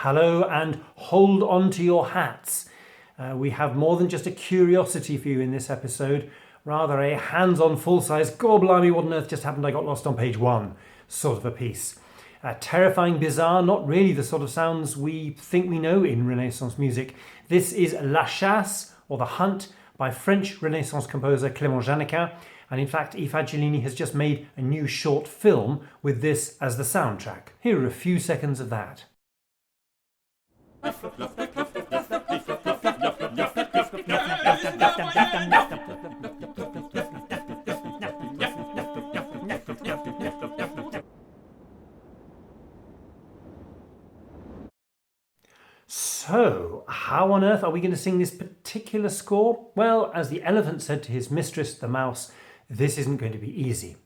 hello and hold on to your hats. We have more than just a curiosity for you in this episode, rather a hands-on full-size "Gorblimey, what on earth just happened, I got lost on page 1" sort of a piece. Terrifying, bizarre, not really the sort of sounds we think we know in Renaissance music. This is La Chasse, or The Hunt, by French Renaissance composer Clément Janequin, and in fact Ifá Gellini has just made a new short film with this as the soundtrack. Here are a few seconds of that. So, how on earth are we going to sing this particular score? Well, as the elephant said to his mistress, the mouse, this isn't going to be easy.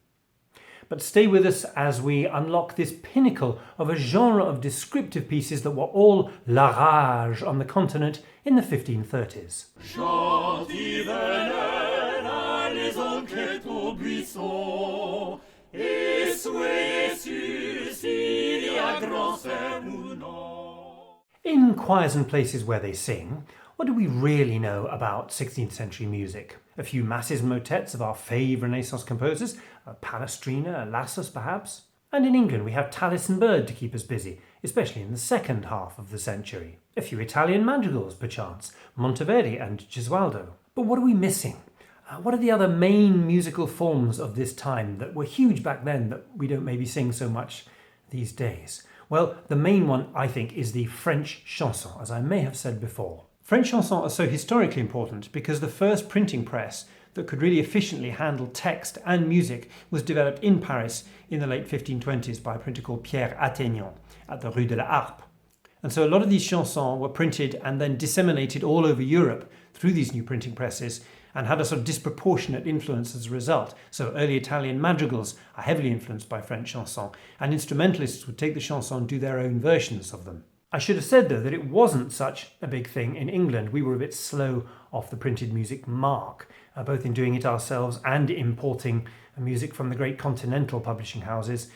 But stay with us as we unlock this pinnacle of a genre of descriptive pieces that were all la rage on the continent in the 1530s. In choirs and places where they sing, what do we really know about 16th century music? A few masses and motets of our fave Renaissance composers, a Palestrina, a Lassus perhaps. And in England we have Tallis and Bird to keep us busy, especially in the second half of the century. A few Italian madrigals perchance, Monteverdi and Gesualdo. But what are we missing? What are the other main musical forms of this time that were huge back then that we don't maybe sing so much these days? Well, the main one, I think, is the French chanson, as I may have said before. French chansons are so historically important because the first printing press that could really efficiently handle text and music was developed in Paris in the late 1520s by a printer called Pierre Atteignan at the Rue de la Harpe. And so a lot of these chansons were printed and then disseminated all over Europe through these new printing presses and had a sort of disproportionate influence as a result. So early Italian madrigals are heavily influenced by French chansons, and instrumentalists would take the chansons and do their own versions of them. I should have said though that it wasn't such a big thing in England. We were a bit slow off the printed music mark, both in doing it ourselves and importing music from the great continental publishing houses,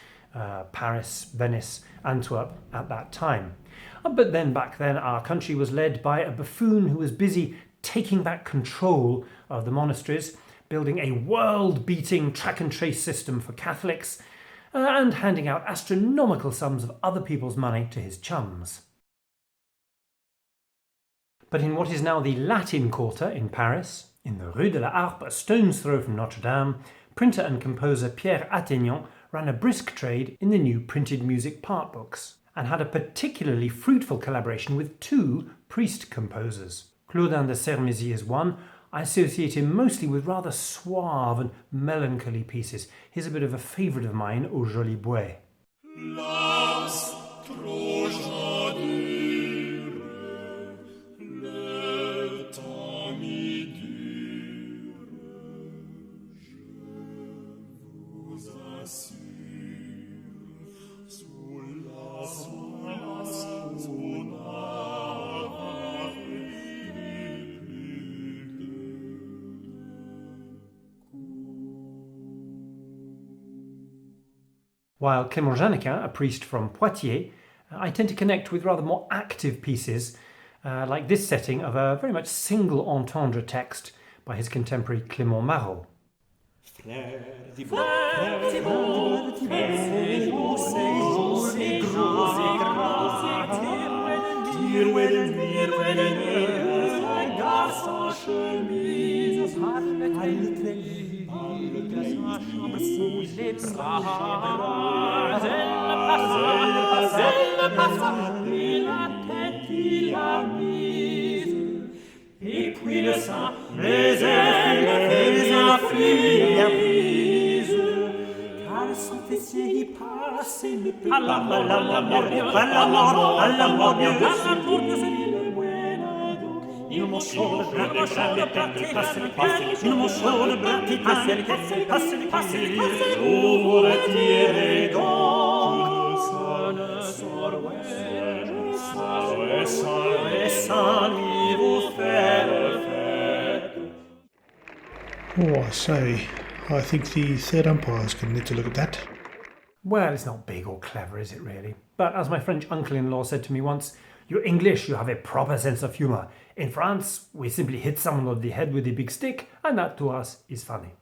Paris, Venice, Antwerp at that time. But then back then our country was led by a buffoon who was busy taking back control of the monasteries, building a world-beating track and trace system for Catholics, and handing out astronomical sums of other people's money to his chums. But in what is now the Latin Quarter in Paris, in the Rue de la Harpe, a stone's throw from Notre Dame, printer and composer Pierre Atteignan ran a brisk trade in the new printed music part books, and had a particularly fruitful collaboration with two priest composers. Claudin de Sermézy is one. I associate him mostly with rather suave and melancholy pieces. Here's a bit of a favourite of mine, Au Joli Bois. While Clément Janequin, a priest from Poitiers, I tend to connect with rather more active pieces, like this setting of a very much single entendre text by his contemporary Clément Marot. Et puis le sein, les ailes et les influences, car son fessier y passe et le peut pas. À la mort, bien le buena donc. Il m'en chaude, passe le passe, il m'en chaude, passe le passe, vous retirez donc. Sonne, sans lui vous faire fête. Oh, I say, I think the third umpires can need to look at that. Well, it's not big or clever, is it really? But as my French uncle-in-law said to me once, "You're English, you have a proper sense of humour. In France, we simply hit someone on the head with a big stick, and that to us is funny."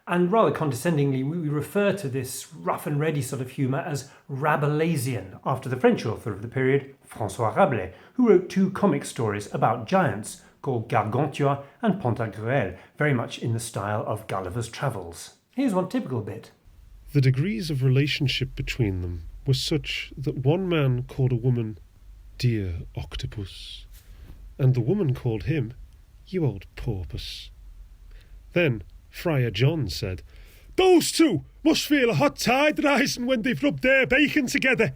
And rather condescendingly, we refer to this rough and ready sort of humour as Rabelaisian, after the French author of the period, François Rabelais, who wrote 2 comic stories about giants called Gargantua and Pantagruel, very much in the style of Gulliver's Travels. Here's one typical bit. The degrees of relationship between them were such that one man called a woman "dear octopus," and the woman called him "you old porpoise." Then Friar John said, "Those two must feel a hot tide rising when they've rubbed their bacon together."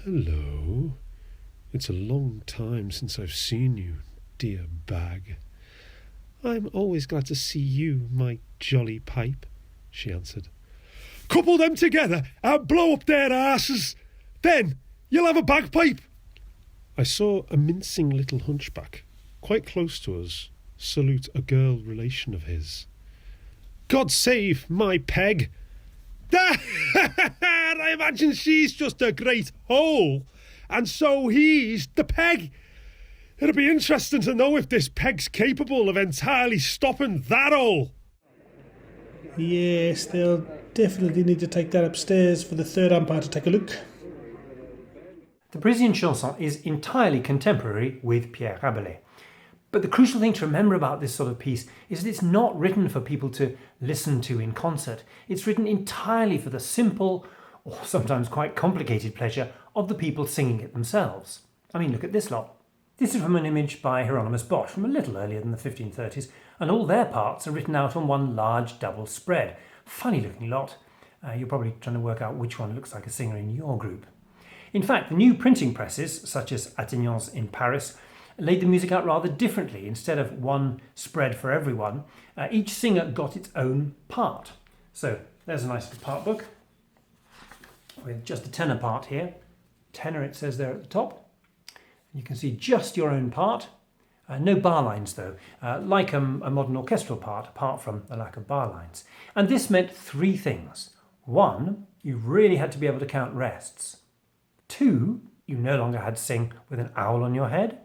"Hello. It's a long time since I've seen you, dear bag." "I'm always glad to see you, my jolly pipe," she answered. "Couple them together and blow up their arses. Then you'll have a bagpipe." I saw a mincing little hunchback, quite close to us, salute a girl relation of his. "God save my Peg." "I imagine she's just a great hole, and so he's the Peg. It'll be interesting to know if this Peg's capable of entirely stopping that hole." Yes, they'll definitely need to take that upstairs for the third umpire to take a look. The Parisian chanson is entirely contemporary with Pierre Rabelais. But the crucial thing to remember about this sort of piece is that it's not written for people to listen to in concert. It's written entirely for the simple, or sometimes quite complicated pleasure of the people singing it themselves. I mean, look at this lot. This is from an image by Hieronymus Bosch from a little earlier than the 1530s, and all their parts are written out on one large double spread. Funny looking lot. You're probably trying to work out which one looks like a singer in your group. In fact, the new printing presses, such as Attignon's in Paris, laid the music out rather differently. Instead of one spread for everyone, each singer got its own part. So there's a nice little part book with just a tenor part here. Tenor, it says there at the top. You can see just your own part. No bar lines though, like a modern orchestral part, apart from the lack of bar lines. And this meant 3 things. 1, you really had to be able to count rests. 2, you no longer had to sing with an owl on your head.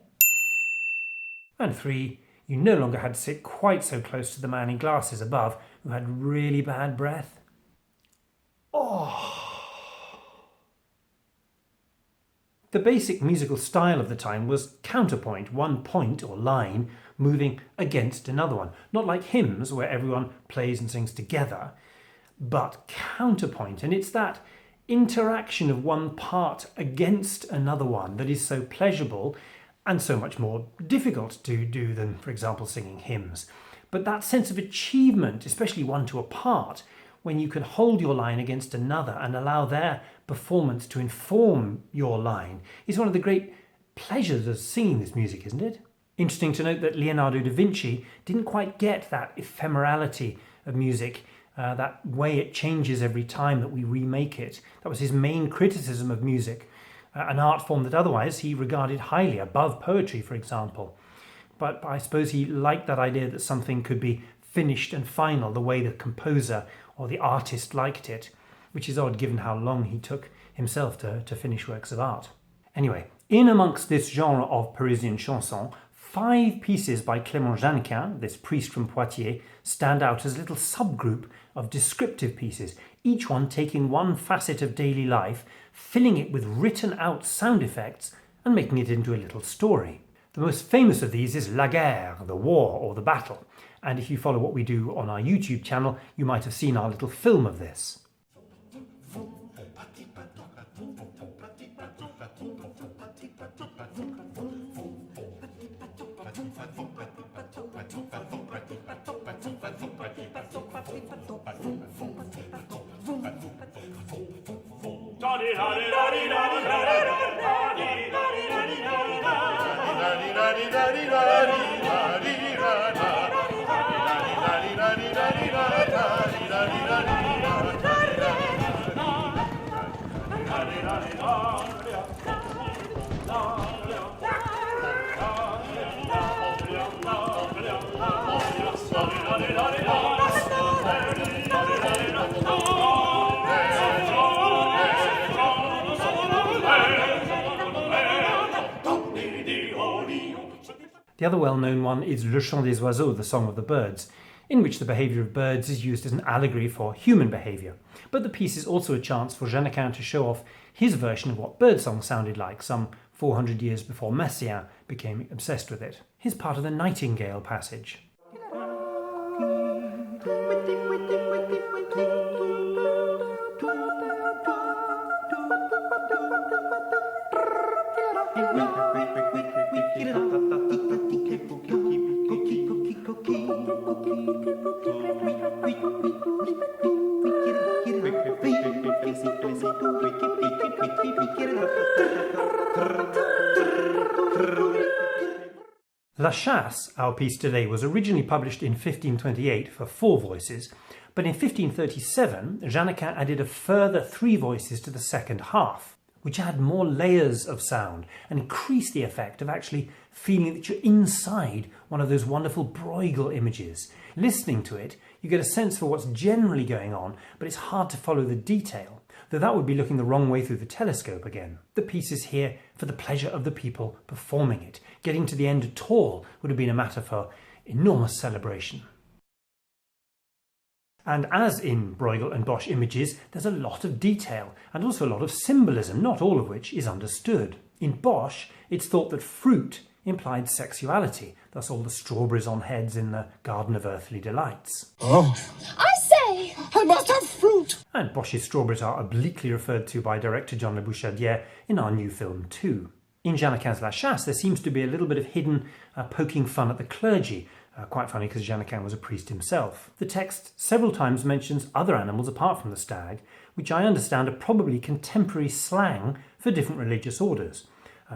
And 3, you no longer had to sit quite so close to the man in glasses above who had really bad breath. The basic musical style of the time was counterpoint, one point or line moving against another one. Not like hymns where everyone plays and sings together, but counterpoint. And it's that interaction of one part against another one that is so pleasurable and so much more difficult to do than, for example, singing hymns. But that sense of achievement, especially one to a part, when you can hold your line against another and allow their performance to inform your line, is one of the great pleasures of singing this music, isn't it? Interesting to note that Leonardo da Vinci didn't quite get that ephemerality of music, that way it changes every time that we remake it. That was his main criticism of music, an art form that otherwise he regarded highly, above poetry, for example. But I suppose he liked that idea that something could be finished and final the way the composer or the artist liked it, which is odd given how long he took himself to finish works of art. Anyway, in amongst this genre of Parisian chanson, 5 pieces by Clément Janequin, this priest from Poitiers, stand out as a little subgroup of descriptive pieces, each one taking one facet of daily life, filling it with written out sound effects and making it into a little story. The most famous of these is La Guerre, the war or the battle. And if you follow what we do on our YouTube channel, you might have seen our little film of this. The other well-known one is Le Chant des Oiseaux, the Song of the Birds, in which the behaviour of birds is used as an allegory for human behaviour. But the piece is also a chance for Janequin to show off his version of what birdsong sounded like some 400 years before Messiaen became obsessed with it. Here's part of the Nightingale passage. La Chasse, our piece today, was originally published in 1528 for 4 voices, but in 1537 Janequin added a further 3 voices to the second half, which add more layers of sound and increase the effect of actually feeling that you're inside one of those wonderful Bruegel images. Listening to it, you get a sense for what's generally going on, but it's hard to follow the detail, though that would be looking the wrong way through the telescope again. The piece is here for the pleasure of the people performing it. Getting to the end at all would have been a matter for enormous celebration. And as in Bruegel and Bosch images, there's a lot of detail and also a lot of symbolism, not all of which is understood. In Bosch, it's thought that fruit implied sexuality, thus all the strawberries on heads in the Garden of Earthly Delights. Oh! I say! I must have fruit! And Bosch's strawberries are obliquely referred to by director John Le Bouchadier in our new film too. In Janequin's La Chasse, there seems to be a little bit of hidden poking fun at the clergy. Quite funny because Janequin was a priest himself. The text several times mentions other animals apart from the stag, which I understand are probably contemporary slang for different religious orders.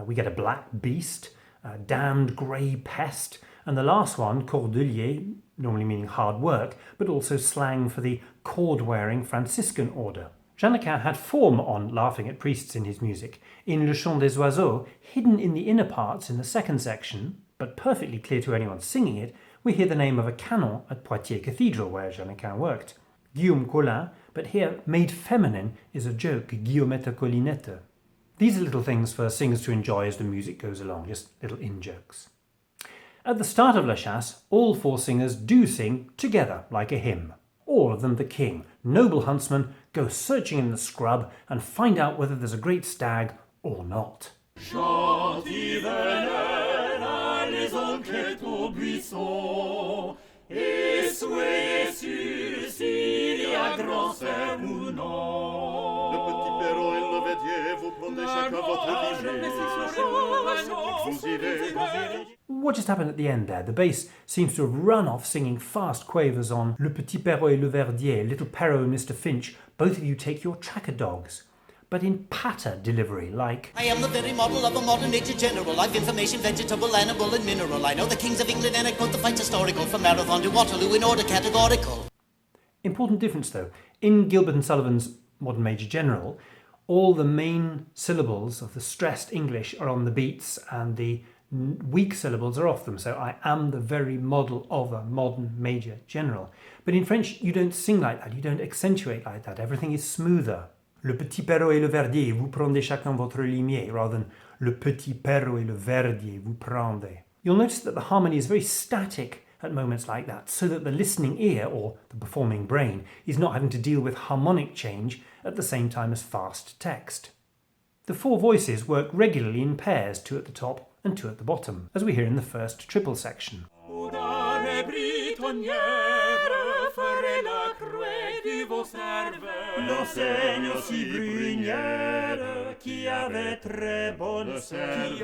We get a black beast, a damned grey pest, and the last one, cordelier, normally meaning hard work, but also slang for the cord-wearing Franciscan order. Janequin had form on laughing at priests in his music. In Le Chant des Oiseaux, hidden in the inner parts in the second section, but perfectly clear to anyone singing it, we hear the name of a canon at Poitiers Cathedral, where Janequin worked. Guillaume Collin, but here made feminine is a joke, Guillaumette Collinette. These are little things for singers to enjoy as the music goes along, just little in-jokes. At the start of La Chasse, all 4 singers do sing together like a hymn. All of them the king, noble huntsman, go searching in the scrub and find out whether there's a great stag or not. Chanti venelle à les enquêtes au buisson, et soyez sûrs s'il y a grand cerf ou non. Le petit perro et le verdier, vous prenez chacun votre lignée. What just happened at the end there? The bass seems to have run off singing fast quavers on Le Petit Perrot et le Verdier, Little Perrot and Mr. Finch, both of you take your tracker dogs. But in patter delivery, like... I am the very model of a modern Major General. I've information, vegetable, animal and mineral. I know the kings of England and I quote the fights historical from Marathon to Waterloo in order categorical. Important difference though. In Gilbert and Sullivan's Modern Major General, all the main syllables of the stressed English are on the beats and the weak syllables are off them. So I am the very model of a modern Major General. But in French, you don't sing like that. You don't accentuate like that. Everything is smoother. Le petit perrot et le verdier, vous prendez chacun votre limier, rather than le petit perrot et le verdier, vous prendez. You'll notice that the harmony is very static at moments like that, so that the listening ear, or the performing brain, is not having to deal with harmonic change at the same time as fast text. The 4 voices work regularly in pairs, 2 at the top and 2 at the bottom, as we hear in the first triple section. L'enseigne si brunière qui avait très bonne serve.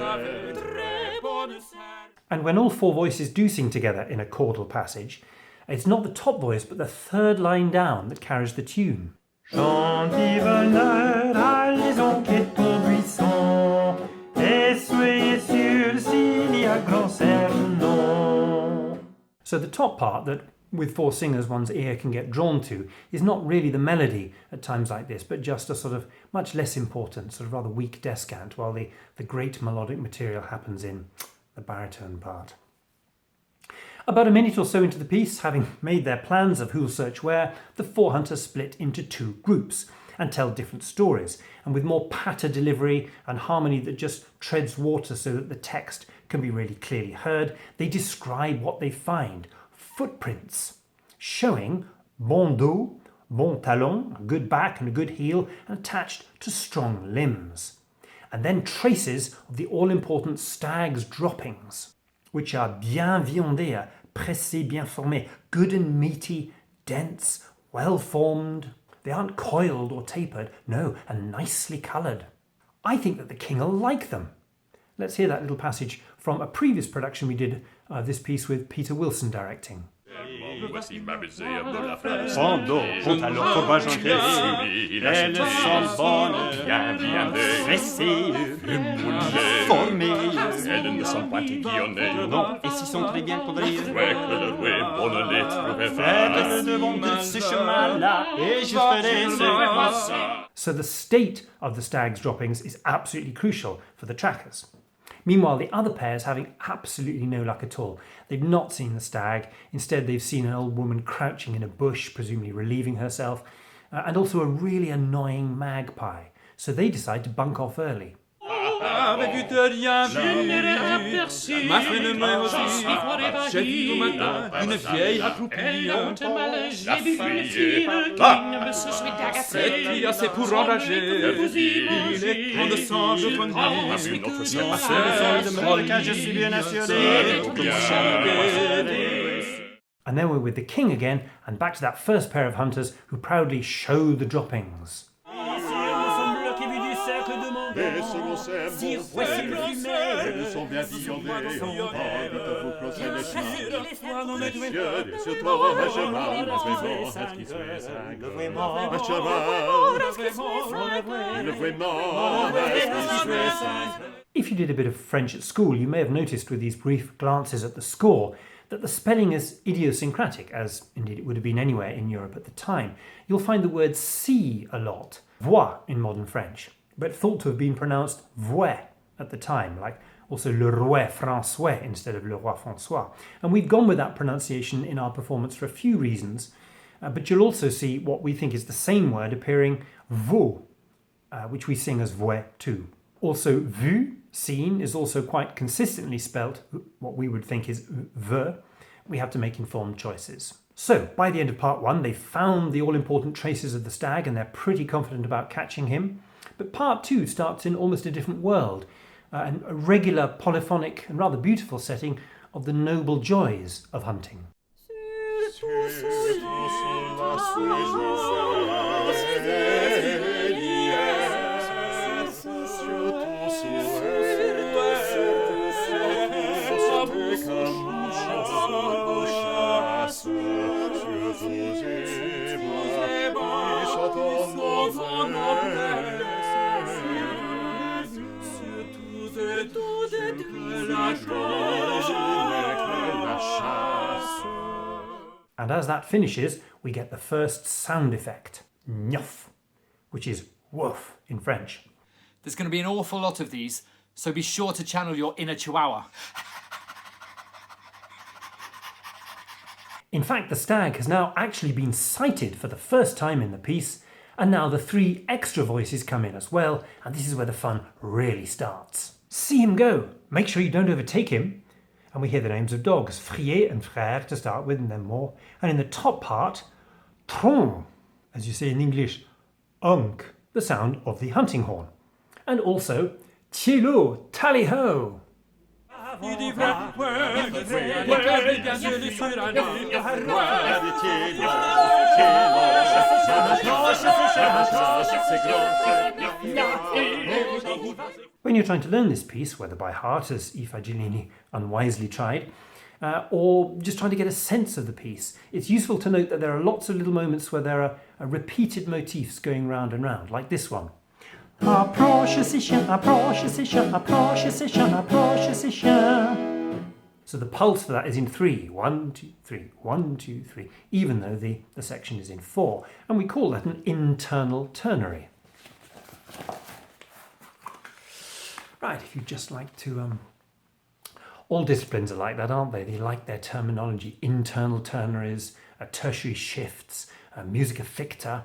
And when all 4 voices do sing together in a chordal passage, it's not the top voice but the third line down that carries the tune. Chanti venelle à les enquêtes au buisson, et soyez sûrs s'il y a grand cerf ou non. So the top part that with 4 singers one's ear can get drawn to is not really the melody at times like this, but just a sort of much less important, sort of rather weak descant, while the great melodic material happens in the baritone part. About a minute or so into the piece, having made their plans of who'll search where, the 4 hunters split into 2 groups and tell different stories, and with more patter delivery and harmony that just treads water so that the text can be really clearly heard. They describe what they find. Footprints showing bon dos, bon talon, a good back and a good heel, and attached to strong limbs. And then traces of the all-important stag's droppings, which are bien viandés, pressés, bien formés, good and meaty, dense, well-formed. They aren't coiled or tapered, no, and nicely coloured. I think that the king will like them. Let's hear that little passage from a previous production we did of this piece with Peter Wilson directing. Voici ma misère la fraise. Bon dos, bon talon, courbage encaissé. Elles sont bonnes, bien dressées, formées. Elles ne sont pas aiguillonnées. Non, et s'ils sont très bien quadrillées. Ouais, colorées, bonne les trouver Elles ne vont que ce chemin-là, et je ferai ce. So the state of the stag's droppings is absolutely crucial for the trackers. Meanwhile, the other pair is having absolutely no luck at all. They've not seen the stag. Instead, they've seen an old woman crouching in a bush, presumably relieving herself, and also a really annoying magpie. So they decide to bunk off early. Avec de rien vu, ma frêne aussi, j'ai vu au matin une vieille accroupie. Cette fille a ses pour enrager, il est temps de s'en retenir. Je suis bien assuré. And then we're with the king again, and back to that first pair of hunters who proudly show the droppings. Les seconds s'aiment, bon frère. Elles sont bien viandées, on parle de vous closer les chemins. Messieurs, des sur toi, un cheval, vraiment, est-ce qu'il serait singulier? Un cheval, le vraiment, est-ce qu'il serait singulier? If you did a bit of French at school, you may have noticed with these brief glances at the score that the spelling is idiosyncratic, as indeed it would have been anywhere in Europe at the time. You'll find the word see a lot, voix in modern French, but thought to have been pronounced voix at the time, like also le roi François instead of le roi François. And we've gone with that pronunciation in our performance for a few reasons, but you'll also see what we think is the same word appearing vous, which we sing as voix too. Also vu, seen, is also quite consistently spelt what we would think is ve. We have to make informed choices. So, by the end of part one, they've found the all-important traces of the stag and they're pretty confident about catching him. But part two starts in almost a different world, and a regular polyphonic and rather beautiful setting of the noble joys of hunting. And as that finishes, we get the first sound effect, gnoff, which is woof in French. There's going to be an awful lot of these, so be sure to channel your inner chihuahua. In fact, the stag has now actually been sighted for the first time in the piece, and now the three extra voices come in as well, and this is where the fun really starts. See him go! Make sure you don't overtake him. And we hear the names of dogs, Frier and Frère to start with, and then more. And in the top part, tron, as you say in English, unk, the sound of the hunting horn. And also, tielo, tally-ho. When you're trying to learn this piece, whether by heart, as Aoife Giannini unwisely tried, or just trying to get a sense of the piece, it's useful to note that there are lots of little moments where there are repeated motifs going round and round, like this one. Approche ces chiens, approche ces chiens, approche ces chiens, approche ces chiens. So the pulse for that is in 3. 1, 2, 3, 1, 2, 3, even though the section is in 4. And we call that an internal ternary. Right, if you'd just like to... all disciplines are like that, aren't they? They like their terminology. Internal ternaries, tertiary shifts, musica ficta.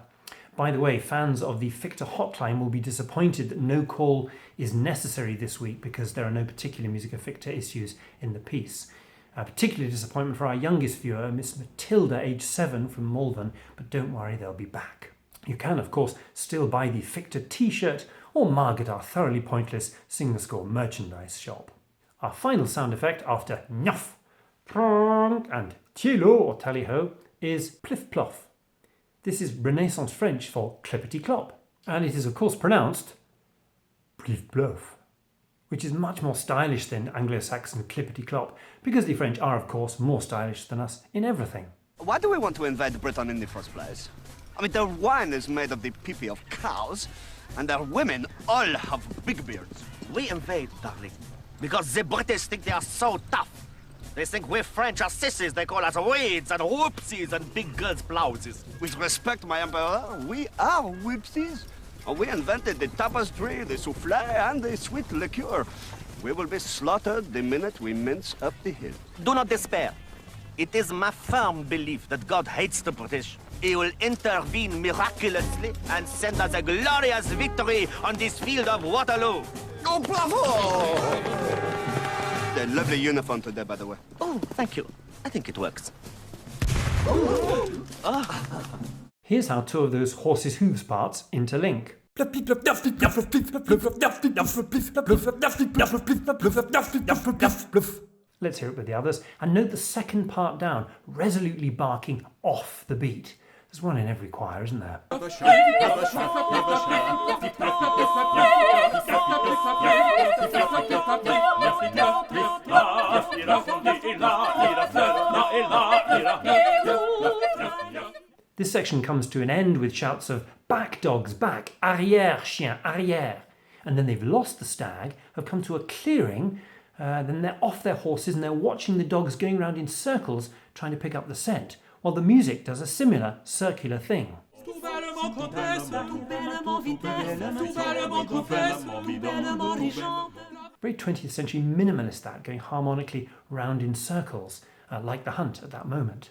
By the way, fans of the Ficta hotline will be disappointed that no call is necessary this week because there are no particular Musica Ficta issues in the piece. A particular disappointment for our youngest viewer, Miss Matilda, age 7 from Malvern, but don't worry, they'll be back. You can, of course, still buy the Ficta t-shirt or mug at our thoroughly pointless SingTheScore merchandise shop. Our final sound effect after Nuff, and Tielo or tally-ho is pliff-ploff. This is Renaissance French for clippity-clop, and it is of course pronounced pliff-ploff, which is much more stylish than Anglo-Saxon clippity-clop, because the French are of course more stylish than us in everything. Why do we want to invade Britain in the first place? I mean, their wine is made of the pee-pee of cows, and their women all have big beards. We invade, darling, because the British think they are so tough. They think we French are sissies. They call us weeds and whoopsies and big girls' blouses. With respect, my emperor, we are whoopsies. We invented the tapestry, the souffle, and the sweet liqueur. We will be slaughtered the minute we mince up the hill. Do not despair. It is my firm belief that God hates the British. He will intervene miraculously and send us a glorious victory on this field of Waterloo. Oh, bravo! A lovely uniform today, by the way. Oh, thank you. I think it works. Here's how two of those horses' hooves parts interlink. Let's hear it with the others, and note the second part down, resolutely barking off the beat. There's one in every choir, isn't there? This section comes to an end with shouts of "back dogs, back, arrière chien, arrière." And then they've lost the stag, have come to a clearing, then they're off their horses and they're watching the dogs going around in circles trying to pick up the scent, while the music does a similar circular thing. Very 20th century minimalist that, going harmonically round in circles, like the hunt at that moment.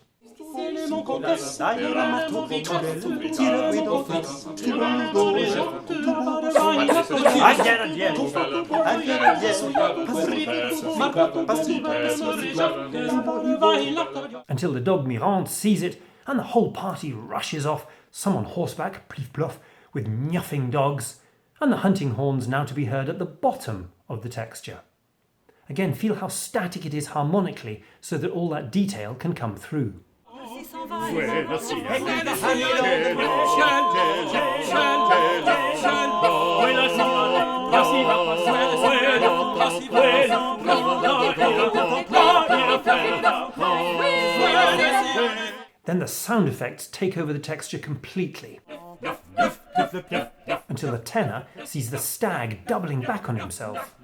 Until the dog Mirande sees it and the whole party rushes off, some on horseback, pliff-ploff, with nuffing dogs, and the hunting horns now to be heard at the bottom of the texture. Again, feel how static it is harmonically so that all that detail can come through. Then the sound effects take over the texture completely, until the tenor sees the stag doubling back on himself.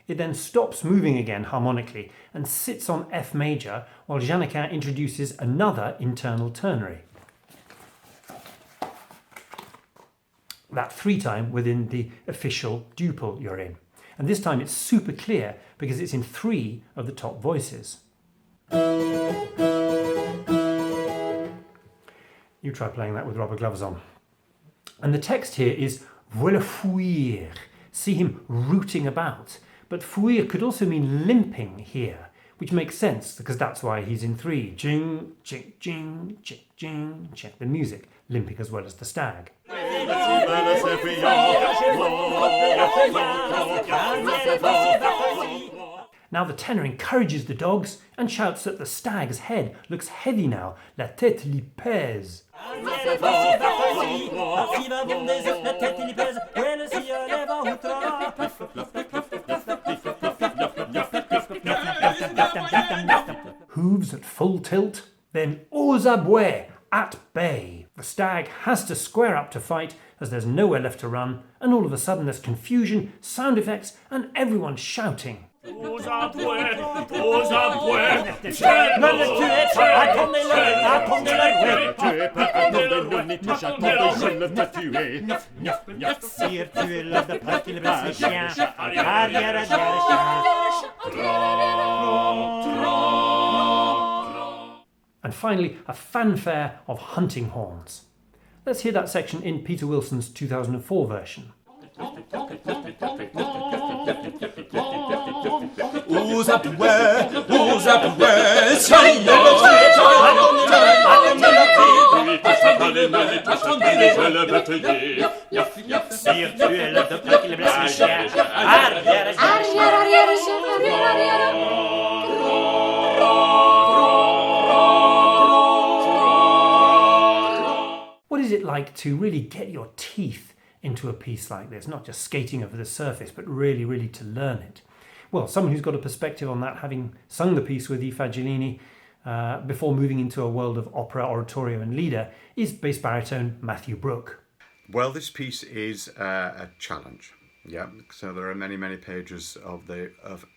It then stops moving again harmonically and sits on F major while Janequin introduces another internal ternary. That 3-time within the official duple you're in. And this time it's super clear because it's in 3 of the top voices. You try playing that with rubber gloves on. And the text here is "Voilà fuir," see him rooting about. But fuir could also mean limping here, which makes sense because that's why he's in 3. Jing, ching, jing, ching, jing, ching. The music limping as well as the stag. Now the tenor encourages the dogs and shouts that the stag's head looks heavy now. La tête lui pèse. Hooves at full tilt, then aux abois, at bay. The stag has to square up to fight as there's nowhere left to run, and all of a sudden there's confusion, sound effects, and everyone shouting. Aux abois, Ne le tuez pas, attendez-le, Tuez pas, attendez-le, n'étais j'attendais, je le veux tuer. Sire, tuez-le de peur qu'il blesse les chiens. Arrière, And finally, a fanfare of hunting horns. Let's hear that section in Peter Wilson's 2004 version. Aux abois, soyez Sire, tuez-le de peur qu'il blesse les chiens. Arrière, What is it like to really get your teeth into a piece like this? Not just skating over the surface, but really to learn it. Well, someone who's got a perspective on that, having sung the piece with I Fagiolini before moving into a world of opera, oratorio and lieder, is bass baritone Matthew Brooke. Well, this piece is a challenge. Yeah, so there are many pages of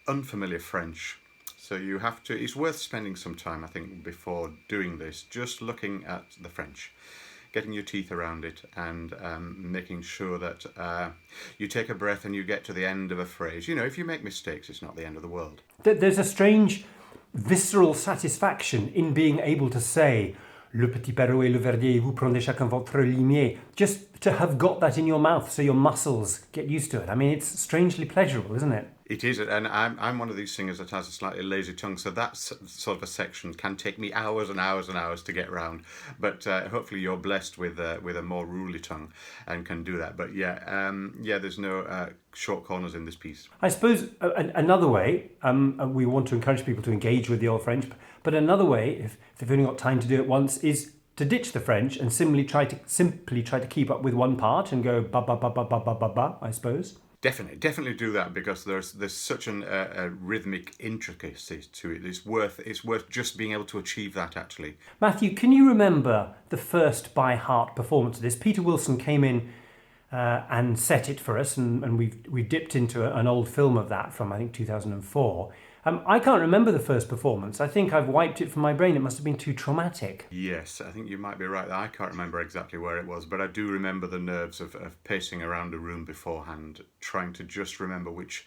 unfamiliar French. So you have to. It's worth spending some time, I think, before doing this, just looking at the French, getting your teeth around it, and making sure that you take a breath and you get to the end of a phrase. You know, if you make mistakes, it's not the end of the world. There's a strange visceral satisfaction in being able to say Le petit perrot et le verdier, vous prenez chacun votre limier. Just to have got that in your mouth so your muscles get used to it. I mean, it's strangely pleasurable, isn't it? It is, and I'm one of these singers that has a slightly lazy tongue, so that sort of a section can take me hours and hours and hours to get round. But hopefully you're blessed with a more ruly tongue and can do that. But there's no short corners in this piece. I suppose another way, we want to encourage people to engage with the old French, but another way, if they've only got time to do it once, is to ditch the French and simply try to keep up with one part and go ba ba ba ba ba ba ba ba, I suppose. Definitely do that, because there's such a rhythmic intricacy to it. It's worth just being able to achieve that, actually. Matthew, can you remember the first by heart performance of this? Peter Wilson came in and set it for us, and we've dipped into an old film of that from, I think, 2004. I can't remember the first performance. I think I've wiped it from my brain. It must have been too traumatic. Yes, I think you might be right. I can't remember exactly where it was, but I do remember the nerves of pacing around a room beforehand, trying to just remember which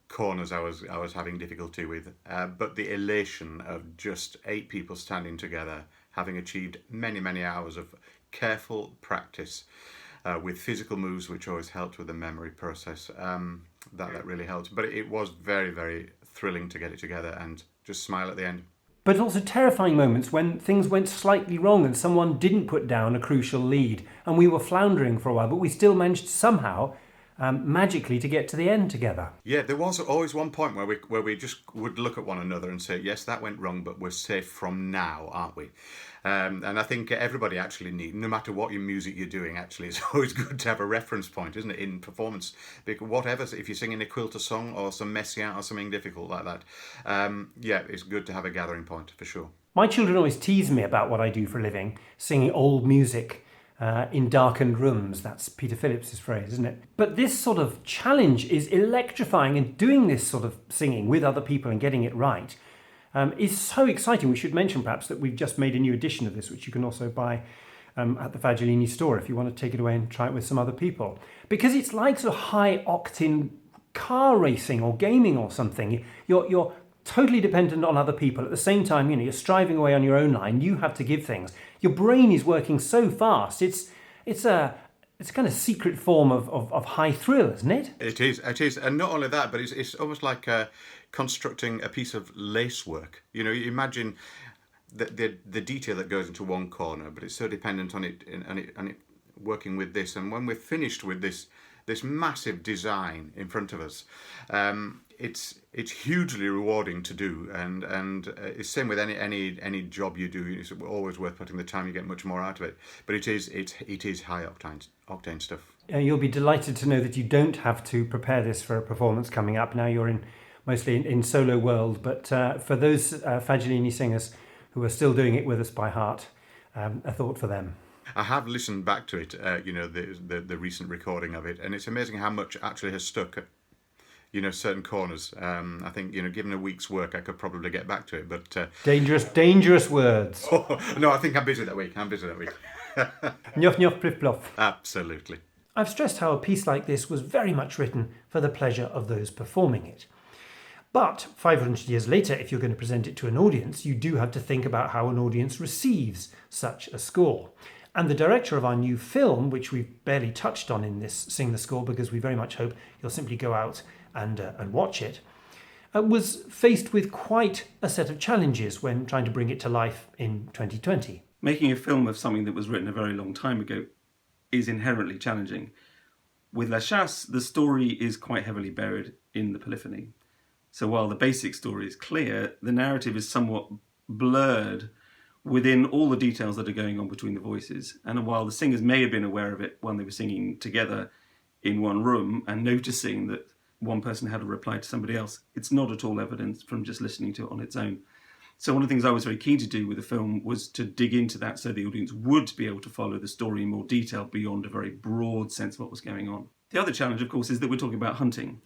corners I was having difficulty with. But the elation of just 8 people standing together, having achieved many hours of careful practice with physical moves, which always helped with the memory process. That really helped. But it was very thrilling to get it together and just smile at the end. But also terrifying moments when things went slightly wrong and someone didn't put down a crucial lead and we were floundering for a while, but we still managed somehow magically to get to the end together. Yeah, there was always one point where we just would look at one another and say, yes, that went wrong, but we're safe from now, aren't we? And I think everybody actually needs, no matter what your music you're doing, actually, it's always good to have a reference point, isn't it, in performance? Because whatever, if you're singing a quilter song or some Messiaen or something difficult like that, it's good to have a gathering point, for sure. My children always tease me about what I do for a living, singing old music in darkened rooms. That's Peter Phillips's phrase, isn't it? But this sort of challenge is electrifying, and doing this sort of singing with other people and getting it right is so exciting. We should mention perhaps that we've just made a new edition of this, which you can also buy at the Fagiolini store if you want to take it away and try it with some other people. Because it's like sort of high-octane car racing or gaming or something. You're totally dependent on other people. At the same time, you're striving away on your own line. You have to give things. Your brain is working so fast. It's a kind of secret form of high thrill, isn't it? It is. And not only that, but it's almost like constructing a piece of lacework. You imagine the detail that goes into one corner, but it's so dependent on it working with this. And when we're finished with this massive design in front of us, it's hugely rewarding to do, and it's same with any job you do. It's always worth putting the time. You get much more out of it. But it is high octane stuff. You'll be delighted to know that you don't have to prepare this for a performance coming up. Now you're mostly in solo world, but for those Fagiolini singers who are still doing it with us by heart, a thought for them. I have listened back to it, the recent recording of it, and it's amazing how much actually has stuck. certain corners. I think, given a week's work, I could probably get back to it. But dangerous words. No, I think I'm busy that week. Nyoff, nyoff, pliff, ploff. Absolutely. I've stressed how a piece like this was very much written for the pleasure of those performing it. But 500 years later, if you're going to present it to an audience, you do have to think about how an audience receives such a score. And the director of our new film, which we've barely touched on in this Sing the Score because we very much hope you'll simply go out and watch it, was faced with quite a set of challenges when trying to bring it to life in 2020. Making a film of something that was written a very long time ago is inherently challenging. With La Chasse, the story is quite heavily buried in the polyphony. So while the basic story is clear, the narrative is somewhat blurred within all the details that are going on between the voices. And while the singers may have been aware of it when they were singing together in one room and noticing that one person had a reply to somebody else, it's not at all evident from just listening to it on its own. So one of the things I was very keen to do with the film was to dig into that so the audience would be able to follow the story in more detail beyond a very broad sense of what was going on. The other challenge, of course, is that we're talking about hunting.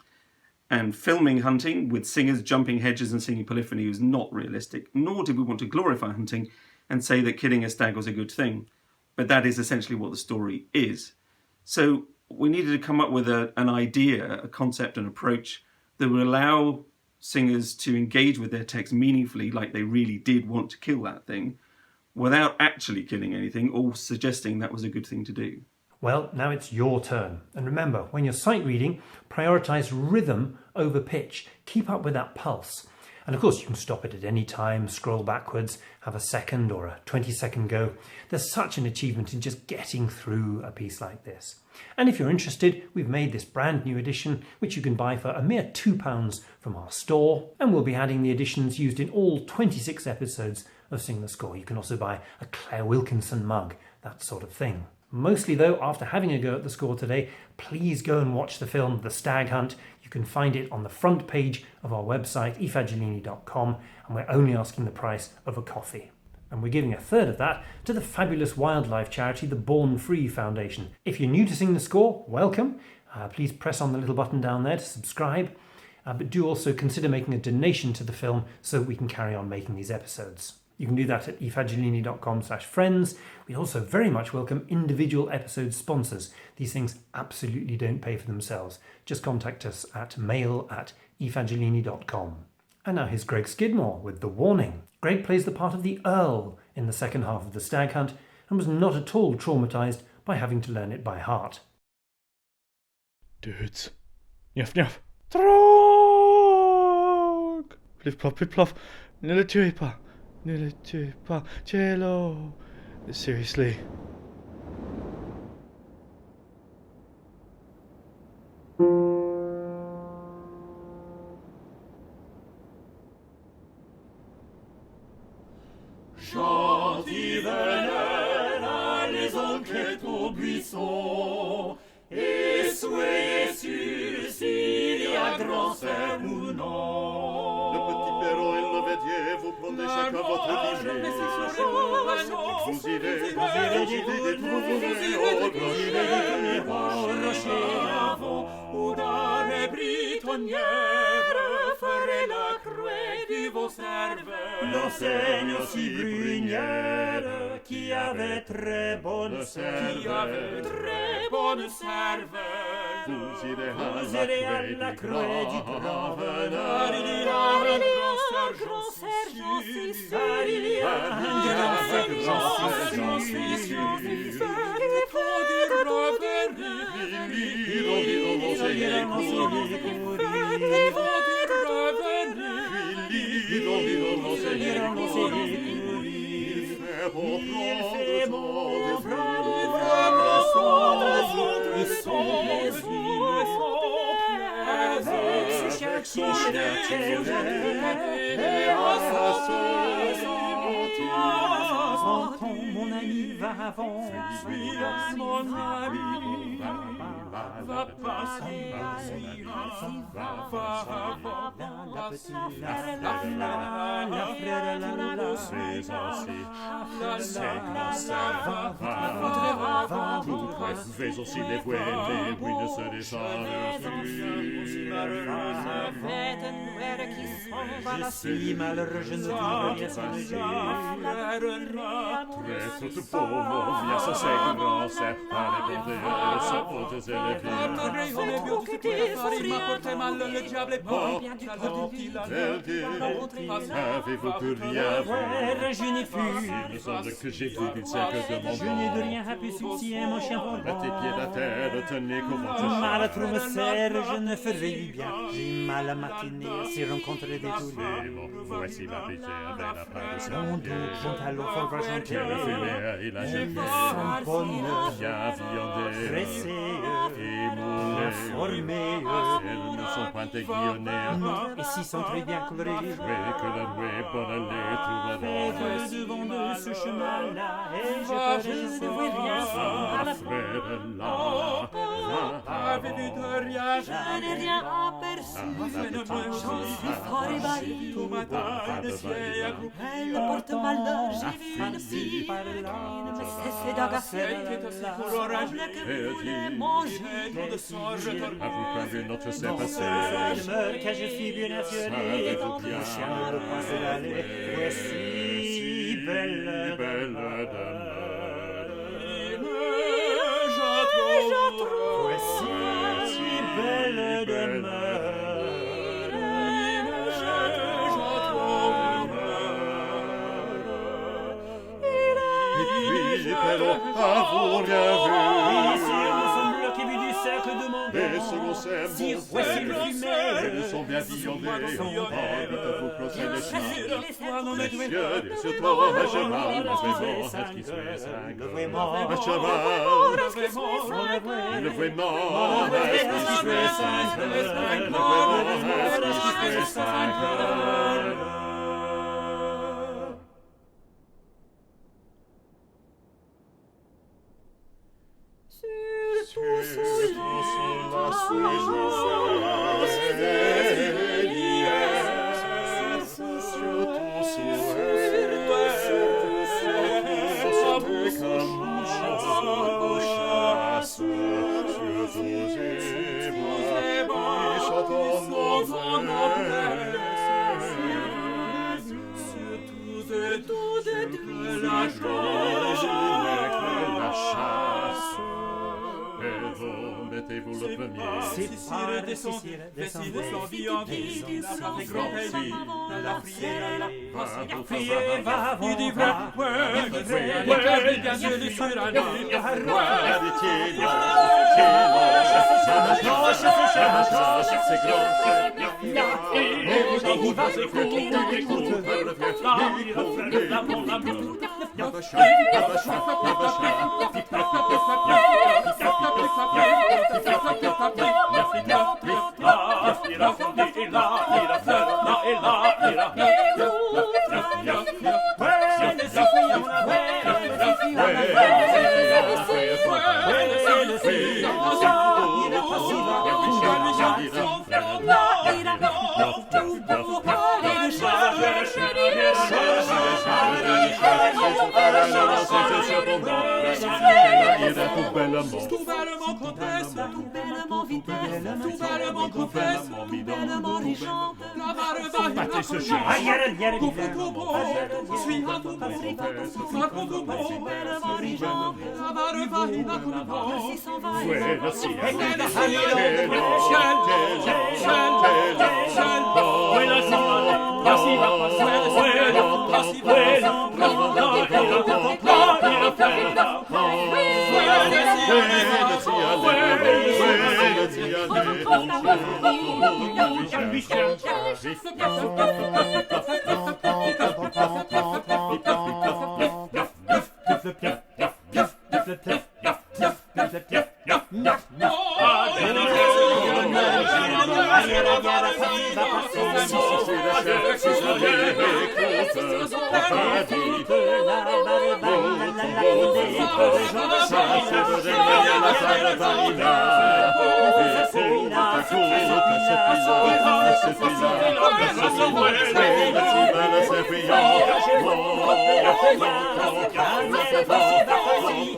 And filming hunting with singers jumping hedges and singing polyphony was not realistic, nor did we want to glorify hunting and say that killing a stag was a good thing. But that is essentially what the story is. So we needed to come up with an idea, a concept, an approach that would allow singers to engage with their text meaningfully, like they really did want to kill that thing, without actually killing anything or suggesting that was a good thing to do. Well, now it's your turn. And remember, when you're sight reading, prioritise rhythm over pitch. Keep up with that pulse. And of course, you can stop it at any time, scroll backwards, have a second or a 20-second go. There's such an achievement in just getting through a piece like this. And if you're interested, we've made this brand new edition, which you can buy for a mere £2 from our store. And we'll be adding the editions used in all 26 episodes of Sing the Score. You can also buy a Claire Wilkinson mug, that sort of thing. Mostly though, after having a go at the score today, please go and watch the film The Stag Hunt. You can find it on the front page of our website, ifagilini.com, and we're only asking the price of a coffee. And we're giving a third of that to the fabulous wildlife charity, the Born Free Foundation. If you're new to Sing the Score, welcome. Please press on the little button down there to subscribe. But do also consider making a donation to the film so we can carry on making these episodes. You can do that at ifagilini.com/friends. We also very much welcome individual episode sponsors. These things absolutely don't pay for themselves. Just contact us at mail@ifagilini.com. And now here's Greg Skidmore with The Warning. Greg plays the part of the Earl in the second half of The Stag Hunt and was not at all traumatised by having to learn it by heart. Dudes. Nyoff, nyoff. Trog! Pliff, ploff, pliff, ploff. Ne le tuez pas. Ne le tuez pas. Cello. Seriously. Chante vénère à les enquêtes au buisson, et soyez sûrs s'il y a grand ferme ou non. Le petit perron et le védier, vous prenez chacun votre dîner. Vous irez au rocher avant, où dans les britonnières ferait la cruelle de vos cervelles. L'enseigne aussi brunière qui avait très bonne cervelle. Vous irez à la cruelle du grand veneur. Il y a un grand sergent, si sûr. Il y a un grand sergent, si sûr. Il faut du grand veneur. Il faut du mon ami va avant, mon ami va passer, va vais aussi les voiler, oui, ne se descendent Je suis malheureux, je ne veux rien songer. Traître tout pauvre, bien ça c'est grand, c'est pas les bordées, sont hautes et Il m'a porté mal, le diable est bon. Avez-vous plus rien vu? Je n'ai plus. Il me semble que j'ai vu du cercle de mon Je n'ai de rien pu soucier, mon chien pour à tes pieds la terre, tenez comme votre mal à trop me serre, je ne ferai bien. J'ai mal à matiner, si rencontrer des douleurs. Voici la pitié avec la part de Mon Dieu, pantalon fort argenté. la fumée et la Elles gemme, sont bonnes, bien viandées, pressées, et moulées. formées. Elles ne sont point aiguillonnées. Non, et si sont très bien colorées. Oui, que la rouée bonne les trouvera. Faites devant de ce chemin-là, et je ne vois rien. Frère là, Avez-vous de rien? Je n'ai rien aperçu. J'en suis fort ébahi. Tout matin, une vieille accroupie. Elle porte malheur, j'ai vu une fille qui ne me cessait d'agacer. Semble que voulait manger. Trop de sang, je te avez-vous pas vu notre s'est passé? Demeure que je suis bien assuré, dans le chien le pense d'aller. Voici belle demeure. Voici belle demeure. Avez-vous rien vu? Ici, nous sommes bloqués vu du cercle de mon Et selon ces si mots voici le fumée. elles sont bien viandées. Vite-vous closer les champs. Messieurs, sur toi, un cheval, levez-moi, est-ce qu'il soit cinq? Un cheval, levez-moi, est-ce qu'il soit cinq? Levez-moi, est-ce qu'il soit cinq? Mettez-vous le premier. Sire, descendez, sans vie en vie, la part est grand pays, la prière, va il dit vrai, les bien yeux sur la nuit, tout bellement confesse, tout bellement vitesse, tout bellement confesse, tout bellement les gens, la barre Battez ce chien. suis un tout bon, la barre vahina comme bon, Voilà, si,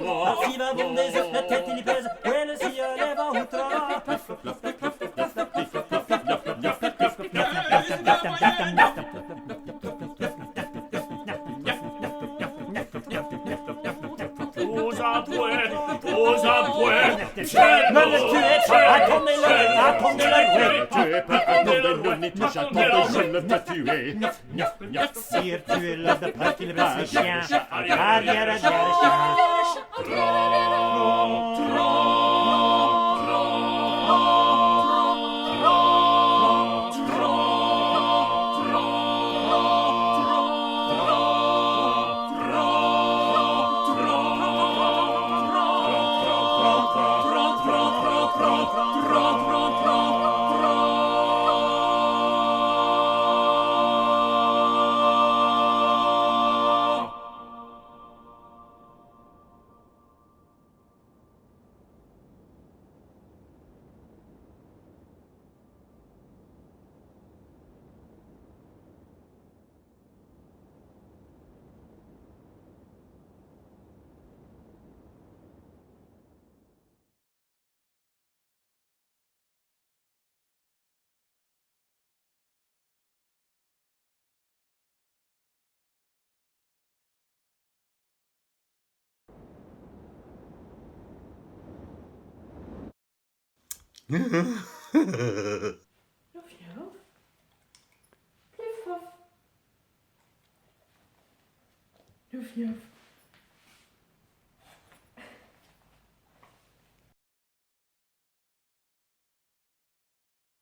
Si va bon des œufs, la tête il y pèse, où elle s'y lève en outre. Pose à point, Me le tuer, attendez-le, Tuez pas, attendez-le, n'y touche, attendez, je le veux tuer. Sire, tuez-le de peur qu'il blesse les chiens. Arrière, les chiens. Luf,